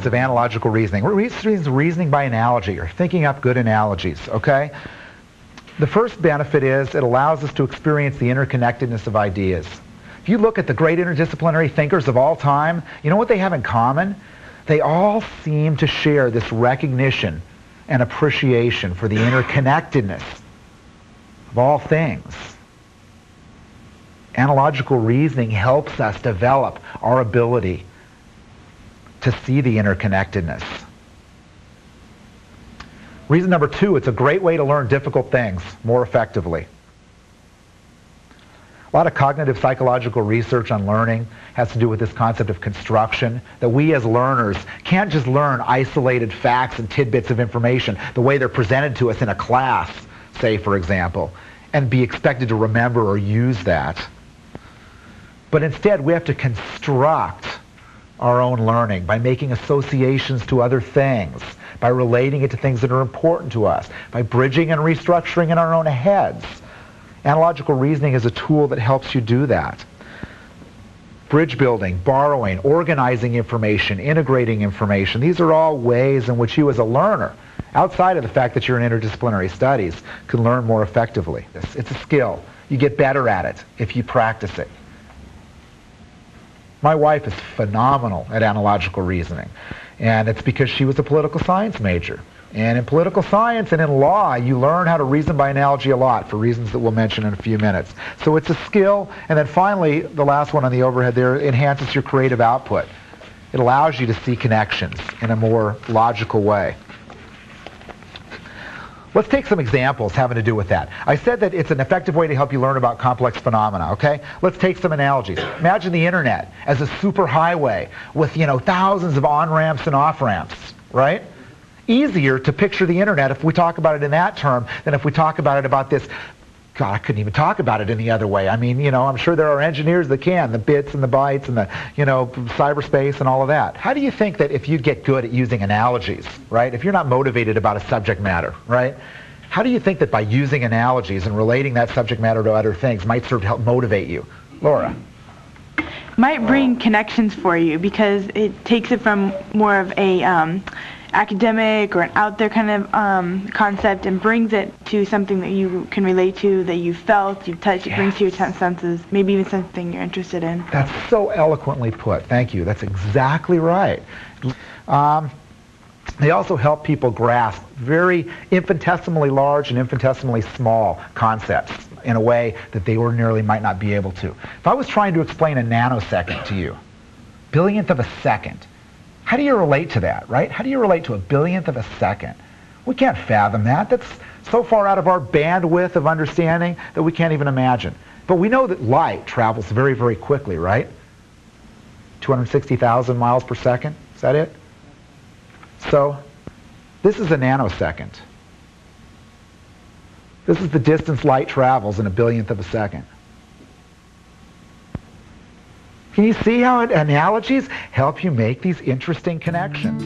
benefits of analogical reasoning. Reasoning by analogy, or thinking up good analogies, okay? The first benefit is it allows us to experience the interconnectedness of ideas. If you look at the great interdisciplinary thinkers of all time, you know what they have in common? They all seem to share this recognition and appreciation for the interconnectedness of all things. Analogical reasoning helps us develop our ability to see the interconnectedness. Reason number two, it's a great way to learn difficult things more effectively. A lot of cognitive psychological research on learning has to do with this concept of construction, that we as learners can't just learn isolated facts and tidbits of information the way they're presented to us in a class, say, for example, and be expected to remember or use that. But instead, we have to construct our own learning by making associations to other things, by relating it to things that are important to us, by bridging and restructuring in our own heads. Analogical reasoning is a tool that helps you do that. Bridge building, borrowing, organizing information, integrating information, these are all ways in which you as a learner, outside of the fact that you're in interdisciplinary studies, can learn more effectively. It's a skill. You get better at it if you practice it. My wife is phenomenal at analogical reasoning, and it's because she was a political science major. And in political science and in law, you learn how to reason by analogy a lot for reasons that we'll mention in a few minutes. So it's a skill. And then finally, the last one on the overhead there, enhances your creative output. It allows you to see connections in a more logical way. Let's take some examples having to do with that. I said that it's an effective way to help you learn about complex phenomena, okay? Let's take some analogies. Imagine the internet as a superhighway with, thousands of on-ramps and off-ramps, right? Easier to picture the internet if we talk about it in that term than if we talk about it about this. God, I couldn't even talk about it any other way. I mean, I'm sure there are engineers that can, the bits and the bytes and the, cyberspace and all of that. How do you think that if you get good at using analogies, right? If you're not motivated about a subject matter, right? How do you think that by using analogies and relating that subject matter to other things might serve to help motivate you? Laura? Might bring connections for you because it takes it from more of a academic or an out there kind of concept and brings it to something that you can relate to, that you've felt, you've touched, it brings to your senses, maybe even something you're interested in. That's so eloquently put. Thank you. That's exactly right. They also help people grasp very infinitesimally large and infinitesimally small concepts in a way that they ordinarily might not be able to. If I was trying to explain a nanosecond to you, billionth of a second, how do you relate to that, right? How do you relate to a billionth of a second? We can't fathom that. That's so far out of our bandwidth of understanding that we can't even imagine. But we know that light travels very, very quickly, right? 260,000 miles per second. Is that it? So this is a nanosecond. This is the distance light travels in a billionth of a second. Can you see how analogies help you make these interesting connections?